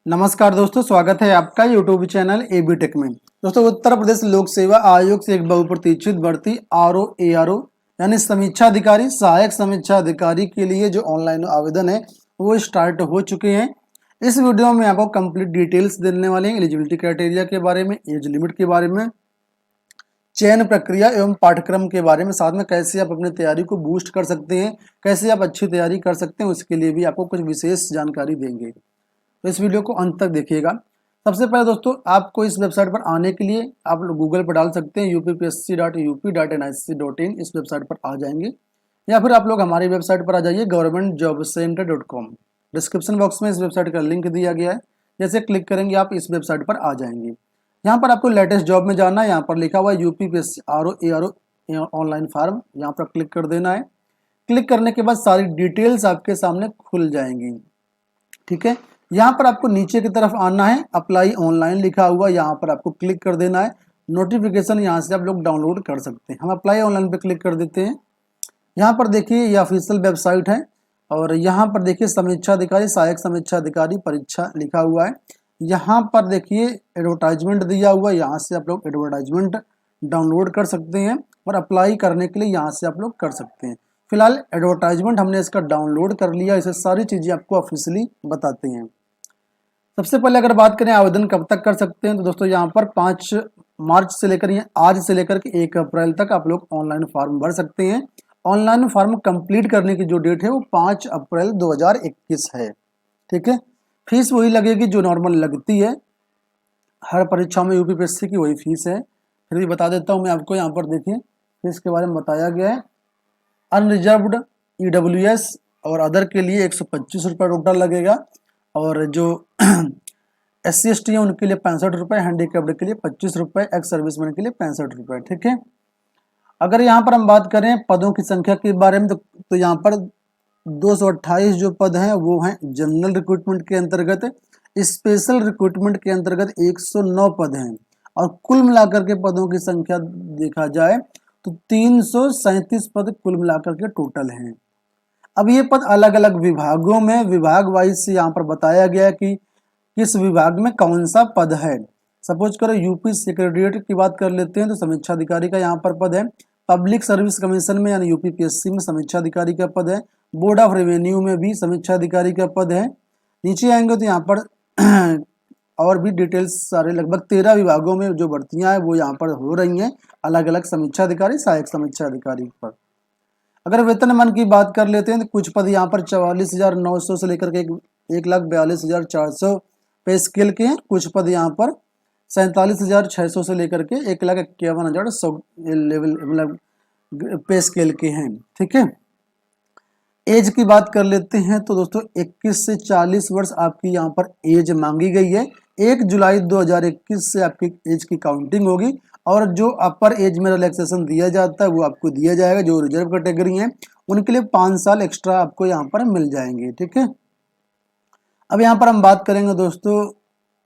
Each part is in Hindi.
नमस्कार दोस्तों, स्वागत है आपका यूट्यूब चैनल एबी टेक में। दोस्तों, उत्तर प्रदेश लोक सेवा आयोग से एक बहुप्रतीक्षित भर्ती आरओ यानी समीक्षा अधिकारी, सहायक समीक्षा अधिकारी के लिए जो ऑनलाइन आवेदन है वो स्टार्ट हो चुके हैं। इस वीडियो में आपको कंप्लीट डिटेल्स देने वाले हैं। एलिजिबिलिटी क्राइटेरिया के बारे में, एज लिमिट के बारे में, चयन प्रक्रिया एवं पाठ्यक्रम के बारे में, साथ में कैसे आप अपनी तैयारी को बूस्ट कर सकते हैं, कैसे आप अच्छी तैयारी कर सकते हैं, उसके लिए भी आपको कुछ विशेष जानकारी देंगे। तो इस वीडियो को अंत तक देखिएगा। सबसे पहले दोस्तों, आपको इस वेबसाइट पर आने के लिए आप लोग गूगल पर डाल सकते हैं uppsc.up.nic.in। इस वेबसाइट पर आ जाएंगे, या फिर आप लोग हमारी वेबसाइट पर आ जाइए governmentjobcenter.com। डिस्क्रिप्शन बॉक्स में इस वेबसाइट का लिंक दिया गया है। जैसे क्लिक करेंगे आप इस वेबसाइट पर आ जाएंगे। यहाँ पर आपको लेटेस्ट जॉब में जाना है। यहाँ पर लिखा हुआ है यूपीपीएससी आरओ ऑनलाइन फॉर्म, यहाँ पर क्लिक कर देना है। क्लिक करने के बाद सारी डिटेल्स आपके सामने खुल जाएंगी। ठीक है, यहाँ पर आपको नीचे की तरफ आना है, अप्लाई ऑनलाइन लिखा हुआ, यहाँ पर आपको क्लिक कर देना है। नोटिफिकेशन यहाँ से आप लोग डाउनलोड कर सकते हैं। हम अप्लाई ऑनलाइन पे क्लिक कर देते हैं। यहाँ पर देखिए ये ऑफिशियल वेबसाइट है, और यहाँ पर देखिए समीक्षा अधिकारी, सहायक समीक्षा अधिकारी परीक्षा लिखा हुआ है। यहाँ पर देखिए एडवर्टाइजमेंट दिया हुआ है, यहाँ से आप लोग एडवर्टाइजमेंट डाउनलोड कर सकते हैं और अप्लाई करने के लिए यहाँ से आप लोग कर सकते हैं। फिलहाल एडवर्टाइजमेंट हमने इसका डाउनलोड कर लिया। इसे सारी चीज़ें आपको ऑफिशियली बताते हैं। सबसे पहले अगर बात करें आवेदन कब तक कर सकते हैं, तो दोस्तों यहाँ पर 5 मार्च से लेकर आज से लेकर के 1 अप्रैल तक आप लोग ऑनलाइन फॉर्म भर सकते हैं। ऑनलाइन फॉर्म कंप्लीट करने की जो डेट है वो 5 अप्रैल 2021 है। ठीक है, फीस वही लगेगी जो नॉर्मल लगती है हर परीक्षा में, यूपीपीएससी की वही फीस है। फिर भी बता देता हूँ मैं आपको। यहाँ पर देखिए फीस के बारे में बताया गया है। अनरिजर्व्ड ईडब्ल्यूएस और अदर के लिए 125 रुपये टोटल लगेगा, और जो SC/ST है उनके लिए 65 रुपये, हैंडीकैप्ड के लिए 25 रुपये, एक्स सर्विसमैन के लिए 65 रुपये। ठीक है, अगर यहाँ पर हम बात करें पदों की संख्या के बारे में, तो यहाँ पर 228 जो पद हैं वो हैं जनरल रिक्रूटमेंट के अंतर्गत। स्पेशल रिक्रूटमेंट के अंतर्गत 109 पद हैं, और कुल मिलाकर के पदों की संख्या देखा जाए तो 337 पद कुल मिलाकर के टोटल हैं। अब ये पद अलग अलग विभागों में, विभाग वाइज से यहाँ पर बताया गया है कि किस विभाग में कौन सा पद है। सपोज करो यूपी सेक्रेटरिएट की बात कर लेते हैं, तो समीक्षा अधिकारी का यहाँ पर पद है। पब्लिक सर्विस कमीशन में यानी यूपीपीएससी में समीक्षा अधिकारी का पद है। बोर्ड ऑफ रेवेन्यू में भी समीक्षा अधिकारी का पद है। नीचे आएंगे तो यहाँ पर और भी डिटेल्स सारे लगभग 13 विभागों में जो भर्तियां हैं वो यहाँ पर हो रही हैं, अलग अलग समीक्षा अधिकारी, सहायक समीक्षा अधिकारी पर। अगर वेतनमान की बात कर लेते हैं तो कुछ पद यहाँ पर 44,900 से लेकर के 1,42,400 पे स्केल के हैं। कुछ पद यहाँ पर 47,600 से लेकर के 1,51,100 लेवल मतलब पे स्केल के हैं। ठीक है, एज की बात कर लेते हैं तो दोस्तों 21 से 40 वर्ष आपकी यहाँ पर एज मांगी गई है। 1 जुलाई 2021 से आपकी एज की काउंटिंग होगी, और जो अपर एज में रिलैक्सेशन दिया जाता है वो आपको दिया जाएगा। जो रिजर्व कैटेगरी है उनके लिए 5 साल एक्स्ट्रा आपको यहाँ पर मिल जाएंगे। ठीक है, अब यहाँ पर हम बात करेंगे दोस्तों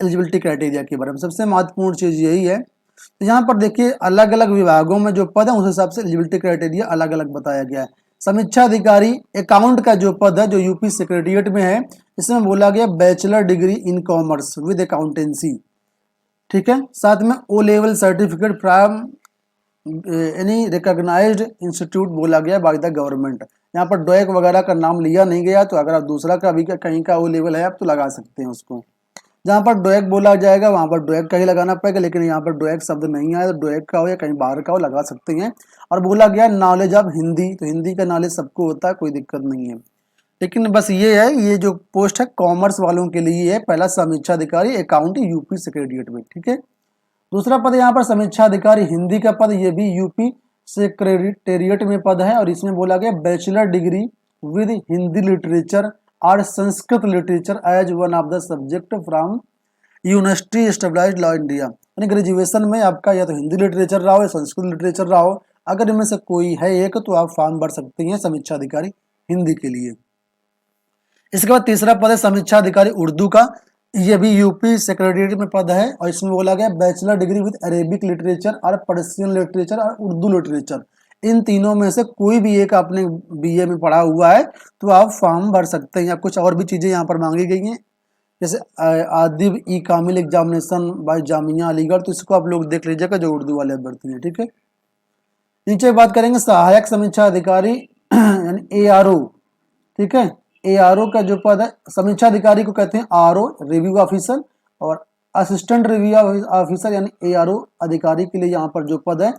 एलिजिबिलिटी क्राइटेरिया के बारे में। सबसे महत्वपूर्ण चीज़ यही है, तो यहाँ पर देखिए अलग अलग विभागों में जो पद है उस हिसाब से एलिजिबिलिटी क्राइटेरिया अलग अलग बताया गया है। समीक्षा अधिकारी अकाउंट का जो पद है जो यूपी सेक्रेटरिएट में है, इसमें बोला गया bachelor degree in commerce with accountancy. ठीक है, साथ में O level certificate from any recognised institute बोला गया बाय द गवर्नमेंट। यहाँ पर डोएक वगैरह का नाम लिया नहीं गया, तो अगर आप दूसरा का भी कहीं का ओ लेवल है आप तो लगा सकते हैं उसको। जहाँ पर डोएक बोला जाएगा वहाँ पर डोएक का ही लगाना पड़ेगा, लेकिन यहाँ पर डोएक शब्द नहीं आया तो डोएक का हो या कहीं बाहर का हो लगा सकते हैं। और बोला गया नॉलेज ऑफ हिंदी, तो हिंदी का नॉलेज सबको होता है, कोई दिक्कत नहीं है। लेकिन बस ये है, ये जो पोस्ट है कॉमर्स वालों के लिए है। पहला समीक्षा अधिकारी अकाउंट यूपी सेक्रेटरिएट में। ठीक है, दूसरा पद यहाँ पर समीक्षा अधिकारी हिंदी का पद, ये भी यूपी सेक्रेटरिएट में पद है, और इसमें बोला गया bachelor degree with Hindi literature और Sanskrit literature as one of the subject from university established law India. यानी ग्रेजुएशन में आपका या तो हिंदी लिटरेचर रहा हो या संस्कृत लिटरेचर रहा हो, अगर इनमें से कोई है एक तो आप फॉर्म भर सकते हैं समीक्षा अधिकारी हिंदी के लिए। इसके बाद तीसरा पद है समीक्षा अधिकारी उर्दू का, ये भी यूपी सेक्रेटरिएट में पद है, और इसमें बोला गया bachelor degree with Arabic literature और पर्शियन लिटरेचर और उर्दू लिटरेचर। इन तीनों में से कोई भी एक आपने बीए में पढ़ा हुआ है तो आप फॉर्म भर सकते हैं, या कुछ और भी चीजें यहाँ पर मांगी गई हैं। जैसे आदिब ई कामिल एग्जामिनेशन बाय जामिया अलीगढ़, तो इसको आप लोग देख लीजिएगा जो उर्दू वाले अभ्यर्थी हैं, ठीक है। नीचे बात करेंगे सहायक समीक्षा अधिकारी यानी ARO, ठीक है। ARO का जो पद है, समीक्षा अधिकारी को कहते हैं RO रिव्यू ऑफिसर, और असिस्टेंट रिव्यू ऑफिसर यानी ARO अधिकारी के लिए यहाँ पर जो पद है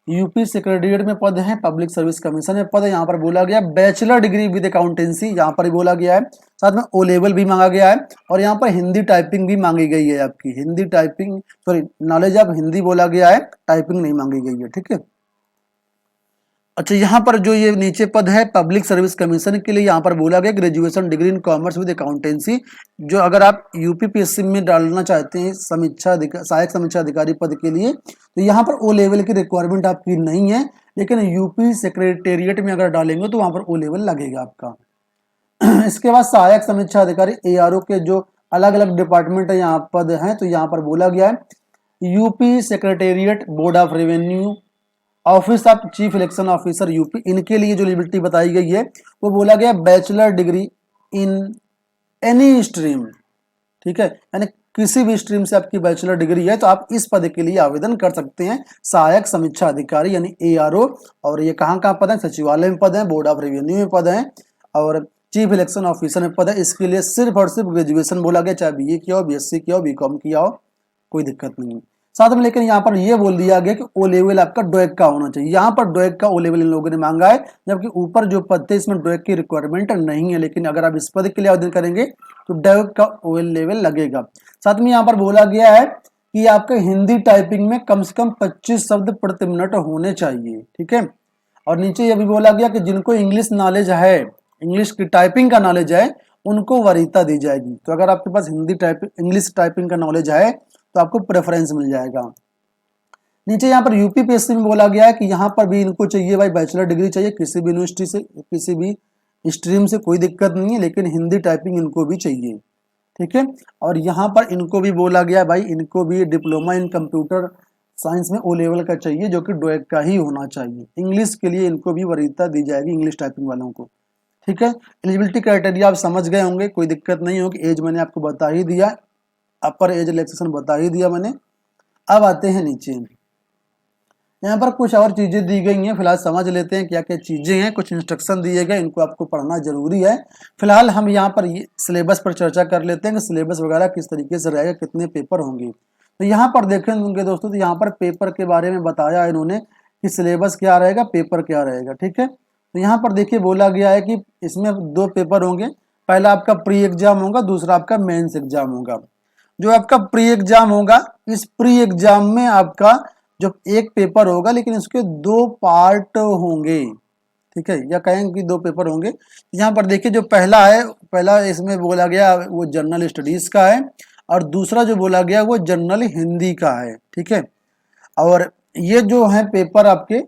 यूपी सेक्रेटेरिएट में पद है, पब्लिक सर्विस कमीशन में पद है। यहाँ पर बोला गया बैचलर डिग्री विद अकाउंटेंसी, यहाँ पर बोला गया है, साथ में O लेवल भी मांगा गया है, और यहाँ पर हिंदी टाइपिंग भी मांगी गई है आपकी, Hindi typing sorry knowledge of Hindi बोला गया है, टाइपिंग नहीं मांगी गई है, ठीक है। अच्छा, यहाँ पर जो ये नीचे पद है पब्लिक सर्विस कमीशन के लिए यहाँ पर बोला गया graduation degree in commerce with accountancy. जो अगर आप यूपीपीएससी में डालना चाहते हैं सहायक समीक्षा अधिकारी पद के लिए, तो यहाँ पर O लेवल की रिक्वायरमेंट आपकी नहीं है, लेकिन यूपी सेक्रेटेरिएट में अगर डालेंगे तो वहाँ पर O लेवल लगेगा आपका। इसके बाद सहायक समीक्षा अधिकारी ARO के जो अलग अलग डिपार्टमेंट है यहाँ पद हैं, तो यहाँ पर बोला गया है UP secretariat board of revenue, office of chief election officer UP, इनके लिए जो एलिजिबिलिटी बताई गई है वो बोला गया bachelor degree in any stream, ठीक है, यानी किसी भी स्ट्रीम से आपकी बैचलर डिग्री है तो आप इस पद के लिए आवेदन कर सकते हैं, सहायक समीक्षा अधिकारी यानी ARO। और ये कहाँ कहाँ पद है, सचिवालय में पद है, बोर्ड ऑफ रेवेन्यू में पद है, और चीफ इलेक्शन ऑफिसर में पद है। इसके लिए सिर्फ और सिर्फ ग्रेजुएशन बोला गया, चाहे BA किया हो, BSc किया हो, BCom किया हो, कोई दिक्कत नहीं है साथ में। लेकिन यहाँ पर ये बोल दिया गया कि O लेवल आपका DOEC का होना चाहिए, यहाँ पर DOEC का O लेवल इन लोगों ने मांगा है, जबकि ऊपर जो पद थे इसमें DOEC की रिक्वायरमेंट नहीं है। लेकिन अगर आप इस पद के लिए आवेदन करेंगे तो DOEC का O लेवल लगेगा। साथ में यहाँ पर बोला गया है कि आपका हिंदी टाइपिंग में कम से कम 25 शब्द प्रति मिनट होने चाहिए, ठीक है। और नीचे ये भी बोला गया कि जिनको इंग्लिश नॉलेज है, इंग्लिश की टाइपिंग का नॉलेज है, उनको वरीयता दी जाएगी। तो अगर आपके पास इंग्लिश टाइपिंग का नॉलेज है तो आपको प्रेफरेंस मिल जाएगा। नीचे यहाँ पर यूपीपीएससी में बोला गया है कि यहाँ पर भी इनको चाहिए भाई बैचलर डिग्री चाहिए, किसी भी यूनिवर्सिटी से, किसी भी स्ट्रीम से, कोई दिक्कत नहीं है, लेकिन हिंदी टाइपिंग इनको भी चाहिए, ठीक है। और यहाँ पर इनको भी बोला गया भाई इनको भी डिप्लोमा इन कंप्यूटर साइंस में O लेवल का चाहिए, जो कि DOEC का ही होना चाहिए। इंग्लिश के लिए इनको भी वरीयता दी जाएगी, इंग्लिश टाइपिंग वालों को, ठीक है। एलिजिबिलिटी क्राइटेरिया आप समझ गए होंगे, कोई दिक्कत नहीं होगी। एज मैंने आपको बता ही दिया, अपर एज रिलैक्सेशन बता ही दिया मैंने। अब आते हैं नीचे, यहाँ पर कुछ और चीजें दी गई हैं, फिलहाल समझ लेते हैं क्या क्या चीजें हैं। कुछ इंस्ट्रक्शन दिए गए, इनको आपको पढ़ना जरूरी है। फिलहाल हम यहाँ पर सिलेबस पर चर्चा कर लेते हैं कि सिलेबस वगैरह किस तरीके से रहेगा, कितने पेपर होंगे। तो यहाँ पर देखेंगे दोस्तों, तो यहाँ पर पेपर के बारे में बताया इन्होंने कि सिलेबस क्या रहेगा, पेपर क्या रहेगा, ठीक है। तो यहाँ पर देखिए बोला गया है कि इसमें 2 पेपर होंगे, पहला आपका प्री एग्जाम होगा, दूसरा आपका मेंस एग्जाम होगा। जो आपका प्री एग्जाम होगा, इस प्री एग्जाम में आपका जो एक पेपर होगा, लेकिन इसके 2 पार्ट होंगे, ठीक है, या कहेंगे कि 2 पेपर होंगे। यहाँ पर देखिए जो पहला है, पहला इसमें बोला गया वो जनरल स्टडीज का है, और दूसरा जो बोला गया वो जनरल हिंदी का है, ठीक है। और ये जो है पेपर आपके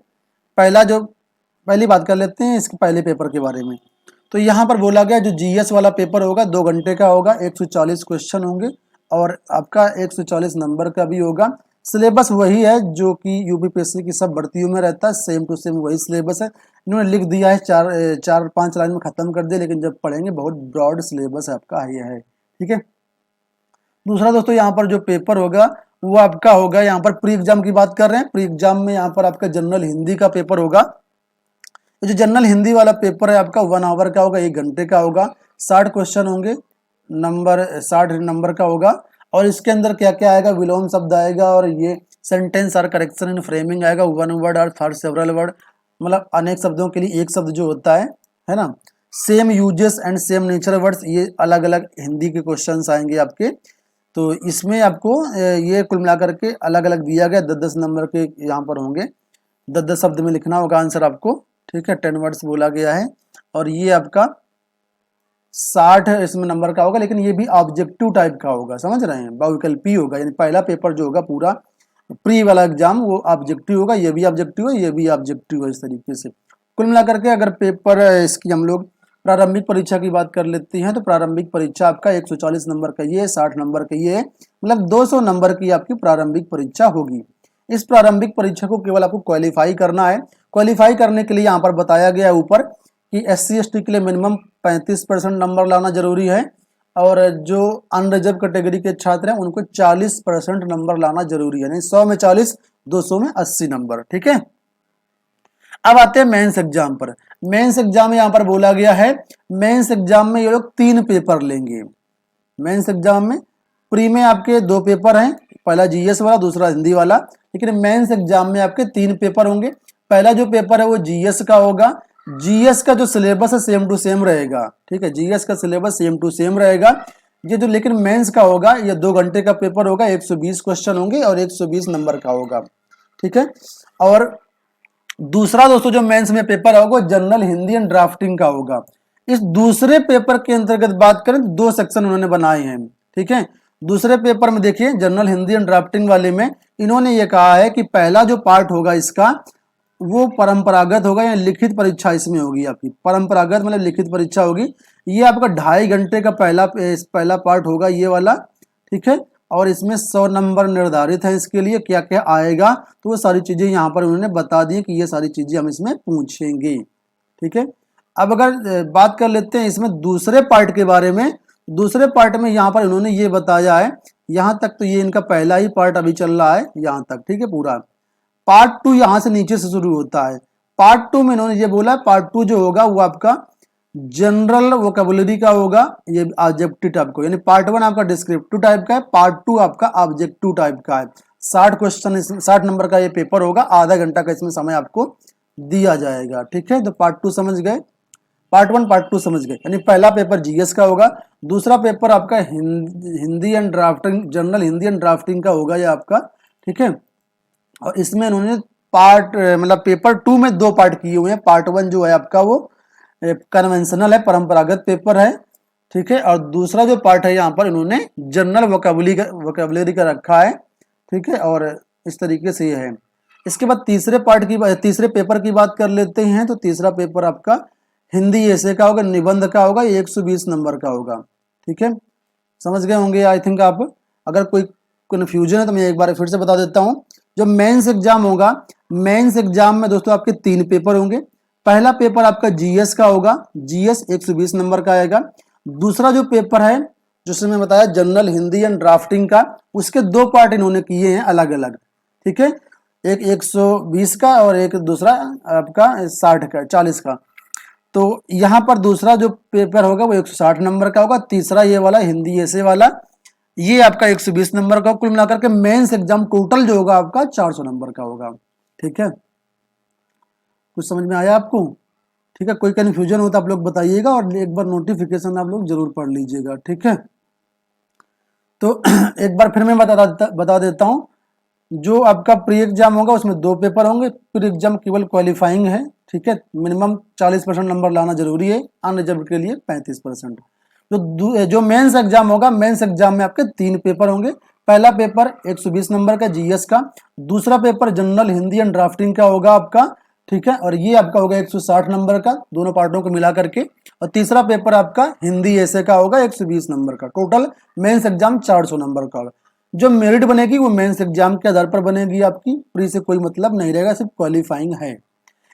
पहली बात कर लेते हैं इसके पहले पेपर के बारे में। तो यहाँ पर बोला गया जो GS वाला पेपर होगा 2 घंटे का होगा, 140 क्वेश्चन होंगे, और आपका 140 नंबर का भी होगा। सिलेबस वही है जो कि यूपीपीएससी की सब भर्तियों में रहता है, सेम टू सेम वही सिलेबस है। इन्होंने लिख दिया है 4-5 लाइन में खत्म कर दिया, लेकिन जब पढ़ेंगे बहुत ब्रॉड सिलेबस आपका ये है, ठीक है। दूसरा दोस्तों यहाँ पर जो पेपर होगा वो आपका होगा, यहाँ पर प्री एग्जाम की बात कर रहे हैं, प्री एग्जाम में यहाँ पर आपका जनरल हिंदी का पेपर होगा। तो जो जनरल हिंदी वाला पेपर है आपका 1 आवर का होगा, 1 घंटे का होगा, 60 क्वेश्चन होंगे, 60 नंबर का होगा। और इसके अंदर क्या क्या आएगा, विलोम शब्द आएगा, और ये सेंटेंस और करेक्शन इन फ्रेमिंग आएगा, 1 वर्ड और फॉर सेवरल वर्ड, मतलब अनेक शब्दों के लिए एक शब्द जो होता है ना। Same uses and same nature words, ये अलग अलग हिंदी के क्वेश्चंस आएंगे आपके। तो इसमें आपको ये कुल मिलाकर के अलग अलग दिया गया, 10-10 नंबर के यहाँ पर होंगे, 10-10 शब्द में लिखना होगा आंसर आपको, ठीक है, 10 वर्ड्स बोला गया है। और ये आपका 60 इसमें नंबर का होगा, लेकिन ये भी ऑब्जेक्टिव टाइप का होगा, समझ रहे हैं, बहुविकल्पी होगा। यानी पहला पेपर जो होगा पूरा प्री वाला एग्जाम वो ऑब्जेक्टिव होगा, ये भी ऑब्जेक्टिव है, ये भी ऑब्जेक्टिव है, इस तरीके से कुल मिलाकर के। अगर पेपर इसकी हम लोग प्रारंभिक परीक्षा की बात कर लेते हैं, तो प्रारंभिक परीक्षा आपका 140 नंबर का ये, 60 नंबर का ये, मतलब 200 नंबर की आपकी प्रारंभिक परीक्षा होगी। इस प्रारंभिक परीक्षा को केवल आपको क्वालिफाई करना है। क्वालिफाई करने के लिए यहाँ पर बताया गया है ऊपर कि SC ST के लिए मिनिमम 35% नंबर लाना जरूरी है, और जो अनरिजर्व कैटेगरी के छात्र हैं उनको 40% नंबर लाना जरूरी है, नहीं 100 में 40, 200 में 80 नंबर। ठीक है, अब आते हैं मेंस एग्जाम पर। मेंस एग्जाम यहाँ पर बोला गया है, मेंस एग्जाम में ये लोग 3 पेपर लेंगे। मेंस एग्जाम में प्री में आपके 2 पेपर हैं, पहला जीएस वाला, दूसरा हिंदी वाला, लेकिन मेंस एग्जाम में आपके 3 पेपर होंगे। पहला जो पेपर है वो जीएस का होगा। जीएस का जो सिलेबस है सेम टू सेम रहेगा। ठीक है, जीएस का सिलेबस सेम टू सेम रहेगा। ये जो लेकिन मेंस का होगा ये 2 घंटे का पेपर होगा, 120 क्वेश्चन होंगे और 120 नंबर का होगा। ठीक है, और दूसरा दोस्तों जो मेंस में पेपर होगा वो जनरल हिंदी एंड ड्राफ्टिंग का होगा। इस दूसरे पेपर के अंतर्गत बात करें तो 2 सेक्शन उन्होंने बनाए हैं। ठीक है, दूसरे पेपर में देखिए जनरल हिंदी एंड ड्राफ्टिंग वाले में इन्होंने ये कहा है कि पहला जो पार्ट होगा इसका वो परंपरागत होगा या लिखित परीक्षा इसमें होगी आपकी। परंपरागत मतलब लिखित परीक्षा होगी। ये आपका 2.5 घंटे का पहला पार्ट होगा ये वाला। ठीक है, और इसमें 100 नंबर निर्धारित है। इसके लिए क्या क्या आएगा तो वो सारी चीजें यहाँ पर उन्होंने बता दी कि ये सारी चीजें हम इसमें पूछेंगे। ठीक है, अब अगर बात कर लेते हैं इसमें दूसरे पार्ट के बारे में। दूसरे पार्ट में यहाँ पर इन्होंने ये बताया है, यहाँ तक तो ये इनका पहला ही पार्ट अभी चल रहा है यहाँ तक। ठीक है, पूरा पार्ट 2 यहाँ से नीचे से शुरू होता है। पार्ट 2 में इन्होंने ये बोला पार्ट 2 जो होगा वो आपका जनरल वोकैबुलरी का होगा, ये ऑब्जेक्टिव टाइप को, यानी पार्ट 1 आपका डिस्क्रिप्टिव टाइप का है, पार्ट 2 आपका ऑब्जेक्टिव टाइप का है। 60 क्वेश्चन 60 नंबर का ये पेपर होगा, आधा घंटा का इसमें समय आपको दिया जाएगा। ठीक है, तो पार्ट 2 समझ गए, पार्ट 1 पार्ट 2 समझ गए। यानी पहला पेपर जीएस का होगा, दूसरा पेपर आपका Hindi and drafting, general Hindi and drafting का होगा ये आपका। ठीक है, और इसमें इन्होंने पार्ट मतलब पेपर 2 में 2 पार्ट किए हुए हैं। पार्ट 1 जो है आपका वो कन्वेंशनल है, परंपरागत पेपर है। ठीक है, और दूसरा जो पार्ट है यहाँ पर इन्होंने जनरल वोकैबुलरी का रखा है। ठीक है, और इस तरीके से ये है। इसके बाद तीसरे पेपर की बात कर लेते हैं। तो तीसरा पेपर आपका हिंदी ऐसे का होगा, निबंध का होगा, ये 120 नंबर का होगा। ठीक है, समझ गए होंगे आई थिंक आप। अगर कोई कन्फ्यूजन है तो मैं एक बार फिर से बता देता हूँ। जो मेंस एग्जाम होगा, मेंस एग्जाम में दोस्तों आपके 3 पेपर होंगे। पहला पेपर आपका जीएस का होगा, जीएस 120 नंबर का आएगा। दूसरा जो पेपर है जिसमें मैं बताया जनरल हिंदी एंड ड्राफ्टिंग का, उसके 2 पार्ट इन्होंने किए हैं अलग अलग। ठीक है, एक 120 का और एक दूसरा आपका 40 का। तो यहाँ पर दूसरा जो पेपर होगा वो 160 नंबर का होगा। तीसरा ये वाला हिंदी ऐसे वाला, ये आपका 120 नंबर का। कुल मिलाकर के मेंस एग्जाम टोटल जो होगा आपका 400 नंबर का होगा। ठीक है, कुछ समझ में आया आपको? ठीक है, कोई कन्फ्यूजन हो तो आप लोग बताइएगा और एक बार नोटिफिकेशन आप लोग जरूर पढ़ लीजिएगा। ठीक है, तो एक बार फिर मैं बता देता हूँ। जो आपका प्री एग्जाम होगा उसमें 2 पेपर होंगे। प्री एग्जाम केवल क्वालिफाइंग है। ठीक है, मिनिमम 40% नंबर लाना जरूरी है, अनरिजर्व के लिए 35%। जो मेंस एग्जाम होगा, मेंस एग्जाम में आपके 3 पेपर होंगे। पहला पेपर 120 नंबर का जीएस का, दूसरा paper general Hindi and drafting का होगा आपका। ठीक है, और ये आपका होगा 160 नंबर का, दोनों पार्टों को मिला करके। और तीसरा पेपर आपका हिंदी ऐसे का होगा 120 नंबर का। टोटल मेंस एग्जाम 400 नंबर का होगा। जो मेरिट बनेगी वो मेंस एग्जाम के आधार पर बनेगी आपकी, प्री से कोई मतलब नहीं रहेगा, सिर्फ क्वालिफाइंग है।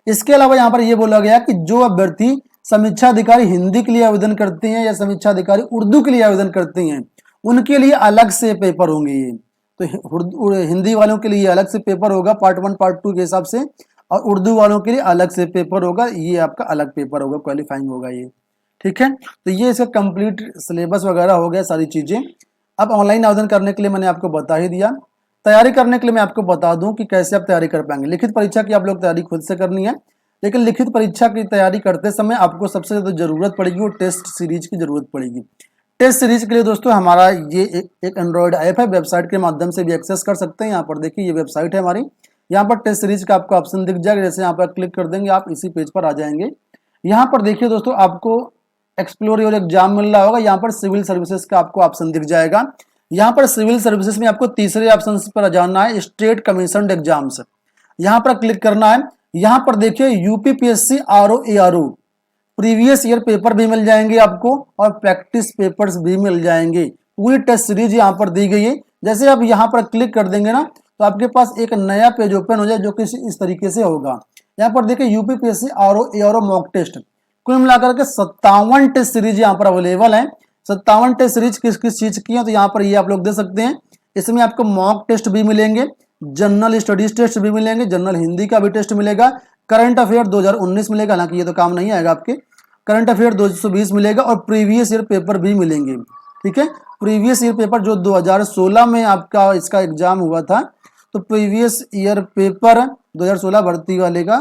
इसके अलावा यहाँ पर यह बोला गया कि जो अभ्यर्थी समीक्षा अधिकारी हिंदी के लिए आवेदन करते हैं या समीक्षा अधिकारी उर्दू के लिए आवेदन करते हैं उनके लिए अलग से पेपर होंगे। ये तो हिंदी वालों के लिए अलग से पेपर होगा पार्ट 1 पार्ट 2 के हिसाब से, और उर्दू वालों के लिए अलग से पेपर होगा। ये आपका अलग पेपर होगा, क्वालिफाइंग होगा ये। ठीक है, तो ये इसका कंप्लीट सिलेबस वगैरह हो गया, सारी चीजें। अब ऑनलाइन आवेदन करने के लिए मैंने आपको बता ही दिया। तैयारी करने के लिए मैं आपको बता दूं कि कैसे आप तैयारी कर पाएंगे। लिखित परीक्षा की आप लोग तैयारी खुद से करनी है, लेकिन लिखित परीक्षा की तैयारी करते समय आपको सबसे ज्यादा जरूरत पड़ेगी वो टेस्ट सीरीज की जरूरत पड़ेगी। टेस्ट सीरीज के लिए दोस्तों हमारा ये एक एंड्रॉयड ऐप है, वेबसाइट के माध्यम से भी एक्सेस कर सकते हैं। यहाँ पर देखिए ये वेबसाइट है हमारी, यहाँ पर टेस्ट सीरीज का आपको ऑप्शन दिख जाएगा। जैसे यहाँ पर क्लिक कर देंगे आप इसी पेज पर आ जाएंगे। यहाँ पर देखिए दोस्तों आपको एक्सप्लोर योर एग्जाम मिल रहा होगा, यहाँ पर सिविल सर्विसेज का आपको ऑप्शन दिख जाएगा। यहाँ पर सिविल सर्विसेज में आपको तीसरे ऑप्शन पर जाना है, स्टेट कमीशन एग्जाम्स, यहाँ पर क्लिक करना है। यहाँ पर देखिए UPPSC RO previous year paper भी मिल जाएंगे आपको और प्रैक्टिस पेपर्स भी मिल जाएंगे। पूरी टेस्ट सीरीज यहाँ पर दी गई है। जैसे आप यहाँ पर क्लिक कर देंगे ना तो आपके पास एक नया पेज ओपन हो जाए जो कि इस तरीके से होगा। यहाँ पर देखिए यूपीपीएससी आरओ मॉक टेस्ट, कुल मिलाकर के 57 टेस्ट सीरीज यहाँ पर अवेलेबल है। 57 टेस्ट सीरीज किस किस चीज की है, तो यहाँ पर ये आप लोग दे सकते हैं। इसमें आपको मॉक टेस्ट भी मिलेंगे, जनरल स्टडीज टेस्ट भी मिलेंगे, जनरल हिंदी का भी टेस्ट मिलेगा, करंट अफेयर 2019 मिलेगा, हालांकि ये तो काम नहीं आएगा आपके, करंट अफेयर 220 मिलेगा और प्रीवियस ईयर पेपर भी मिलेंगे। ठीक है, प्रीवियस ईयर पेपर जो 2016 में आपका इसका एग्जाम हुआ था, तो प्रीवियस ईयर पेपर 2016 भर्ती वाले का,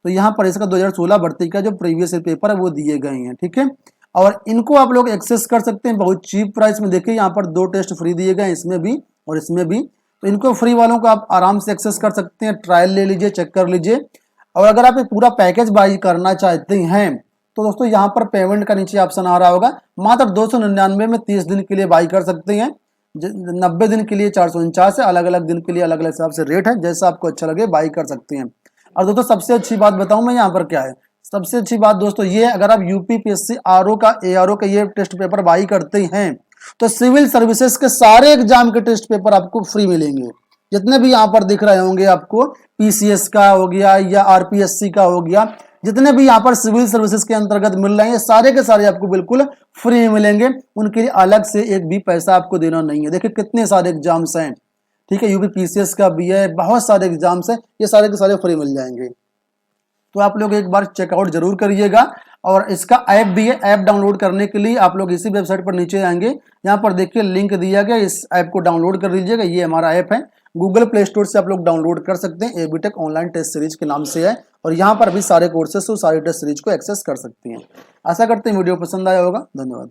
तो यहाँ पर इसका 2016 भर्ती का जो प्रीवियस ईयर पेपर है वो दिए गए हैं। ठीक है, और इनको आप लोग एक्सेस कर सकते हैं बहुत चीप प्राइस में। देखिए यहाँ पर 2 टेस्ट फ्री दिए गए हैं, इसमें भी और इसमें भी, तो इनको फ्री वालों को आप आराम से एक्सेस कर सकते हैं, ट्रायल ले लीजिए, चेक कर लीजिए। और अगर आप एक पूरा पैकेज बाई करना चाहते हैं तो दोस्तों यहाँ पर पेमेंट का नीचे ऑप्शन आ रहा होगा, मात्र 299 में 30 दिन के लिए बाई कर सकते हैं, 90 दिन के लिए 449 है, अलग अलग दिन के लिए अलग अलग हिसाब से रेट है, जैसा आपको अच्छा लगे बाई कर सकते हैं। और दोस्तों सबसे अच्छी बात बताऊं मैं यहाँ पर क्या है, सबसे अच्छी बात दोस्तों ये है, अगर आप यूपीपीएससी आरओ का एआरओ का ये टेस्ट पेपर बाई करते हैं तो सिविल सर्विसेज के सारे एग्जाम के टेस्ट पेपर आपको फ्री मिलेंगे, जितने भी यहाँ पर दिख रहे होंगे आपको, पीसीएस का हो गया या आरपीएससी का हो गया, जितने भी यहाँ पर सिविल सर्विसेज के अंतर्गत मिल रहे हैं सारे के सारे आपको बिल्कुल फ्री मिलेंगे, उनके लिए अलग से एक भी पैसा आपको देना नहीं है। देखिए कितने सारे एग्जाम्स हैं, ठीक है, यूपी पीसीएस का भी है, बहुत सारे एग्जाम्स हैं, ये सारे के सारे फ्री मिल जाएंगे। तो आप लोग एक बार चेकआउट जरूर करिएगा। और इसका ऐप भी है, ऐप डाउनलोड करने के लिए आप लोग इसी वेबसाइट पर नीचे आएंगे, यहाँ पर देखिए लिंक दिया गया, इस ऐप को डाउनलोड कर लीजिएगा। ये हमारा ऐप है, गूगल प्ले स्टोर से आप लोग डाउनलोड कर सकते हैं, एबीटेक ऑनलाइन टेस्ट सीरीज के नाम से है, और यहाँ पर भी सारे कोर्सेस और सारी टेस्ट सीरीज को एक्सेस कर सकते हैं। आशा करते हैं वीडियो पसंद आया होगा, धन्यवाद।